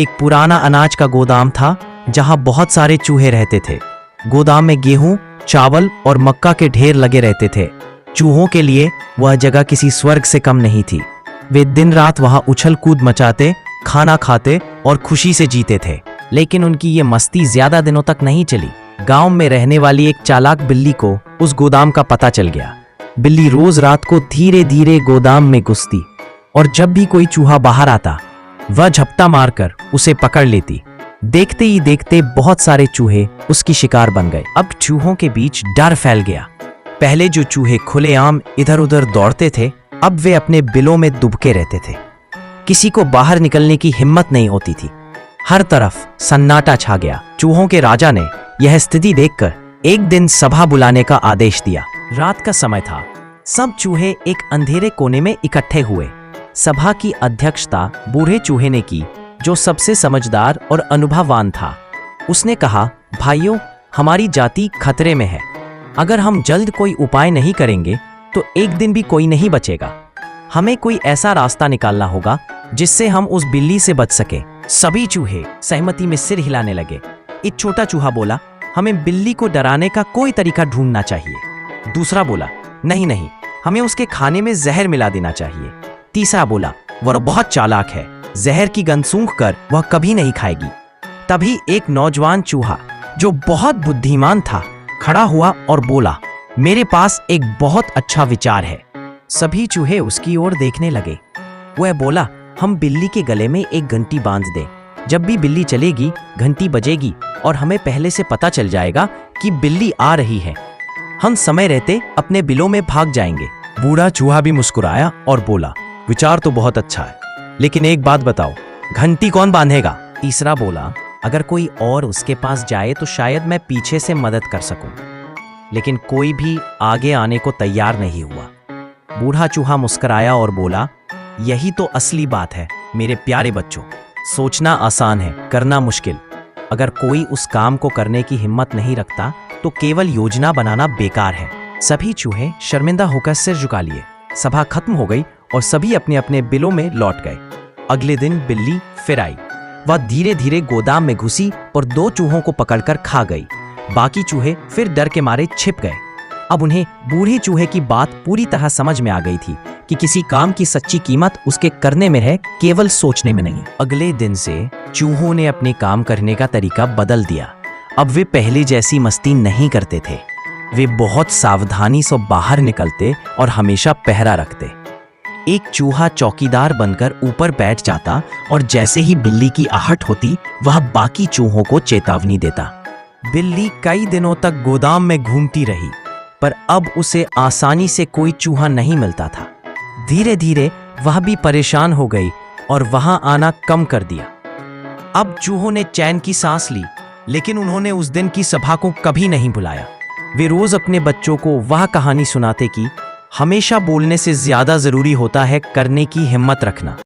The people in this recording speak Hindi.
एक पुराना अनाज का गोदाम था जहां बहुत सारे चूहे रहते थे। गोदाम में गेहूं, चावल और मक्का के ढेर लगे रहते थे। चूहों के लिए वह जगह किसी स्वर्ग से कम नहीं थी। वे दिन रात वहां उछल कूद मचाते, खाना खाते और खुशी से जीते थे। लेकिन उनकी ये मस्ती ज्यादा दिनों तक नहीं चली। गांव में रहने वाली एक चालाक बिल्ली को उस गोदाम का पता चल गया। बिल्ली रोज रात को धीरे धीरे गोदाम में घुसती और जब भी कोई चूहा बाहर आता वह झपटा मारकर उसे पकड़ लेती। देखते ही देखते बहुत सारे चूहे उसकी शिकार बन गए। अब चूहों के बीच डर फैल गया। पहले जो चूहे खुलेआम इधर उधर दौड़ते थे, अब वे अपने बिलों में दुबके रहते थे। किसी को बाहर निकलने की हिम्मत नहीं होती थी। हर तरफ सन्नाटा छा गया। चूहों के राजा ने यह स्थिति देखकर एक दिन सभा बुलाने का आदेश दिया। रात का समय था। सब चूहे एक अंधेरे कोने में इकट्ठे हुए। सभा की अध्यक्षता बूढ़े चूहे ने की, जो सबसे समझदार और अनुभववान था। उसने कहा, भाइयों, हमारी जाति खतरे में है। अगर हम जल्द कोई उपाय नहीं करेंगे तो एक दिन भी कोई नहीं बचेगा। हमें कोई ऐसा रास्ता निकालना होगा जिससे हम उस बिल्ली से बच सके। सभी चूहे सहमति में सिर हिलाने लगे। एक छोटा चूहा बोला, हमें बिल्ली को डराने का कोई तरीका ढूंढना चाहिए। दूसरा बोला, नहीं नहीं, हमें उसके खाने में जहर मिला देना चाहिए। तीसरा बोला, वह बहुत चालाक है, जहर की गंध सूंघकर वह कभी नहीं खाएगी। तभी एक नौजवान चूहा जो बहुत बुद्धिमान था खड़ा हुआ और बोला, मेरे पास एक बहुत अच्छा विचार है। सभी चूहे उसकी ओर देखने लगे। वह बोला, हम बिल्ली के गले में एक घंटी बांध दें। जब भी बिल्ली चलेगी घंटी बजेगी और हमें पहले से पता चल जाएगा कि बिल्ली आ रही है। हम समय रहते अपने बिलों में भाग जाएंगे। बूढ़ा चूहा भी मुस्कुराया और बोला, विचार तो बहुत अच्छा है, लेकिन एक बात बताओ, घंटी कौन बांधेगा? तीसरा बोला, अगर कोई और उसके पास जाए तो शायद मैं पीछे से मदद कर सकूं। लेकिन कोई भी आगे आने को तैयार नहीं हुआ। बूढ़ा चूहा मुस्कुराया और बोला, यही तो असली बात है मेरे प्यारे बच्चों। सोचना आसान है, करना मुश्किल। अगर कोई उस काम को करने की हिम्मत नहीं रखता तो केवल योजना बनाना बेकार है। सभी चूहे शर्मिंदा होकर सिर झुका लिए। सभा खत्म हो गई और सभी अपने अपने बिलों में लौट गए। अगले दिन बिल्ली फिर आई। वह धीरे धीरे गोदाम में घुसी और 2 चूहों को पकड़कर खा गई। बाकी चूहे फिर डर के मारे छिप गए। अब उन्हें बूढ़े चूहे की बात पूरी तरह समझ में आ गई थी कि किसी काम की सच्ची कीमत उसके करने में है, केवल सोचने में नहीं। अगले दिन से चूहों ने अपने काम करने का तरीका बदल दिया। अब वे पहले जैसी मस्ती नहीं करते थे। वे बहुत सावधानी से बाहर निकलते और हमेशा पहरा रखते। एक चूहा चौकीदार बनकर ऊपर बैठ जाता और जैसे ही बिल्ली की आहट होती वह बाकी चूहों को चेतावनी देता। बिल्ली कई दिनों तक गोदाम में घूमती रही, पर अब उसे आसानी से कोई चूहा नहीं मिलता था। धीरे धीरे वह भी परेशान हो गई और वहां आना कम कर दिया। अब चूहों ने चैन की सांस ली, लेकिन उन्होंने उस दिन की सभा को कभी नहीं भुलाया। वे रोज अपने बच्चों को वह कहानी सुनाते कि हमेशा बोलने से ज्यादा जरूरी होता है करने की हिम्मत रखना।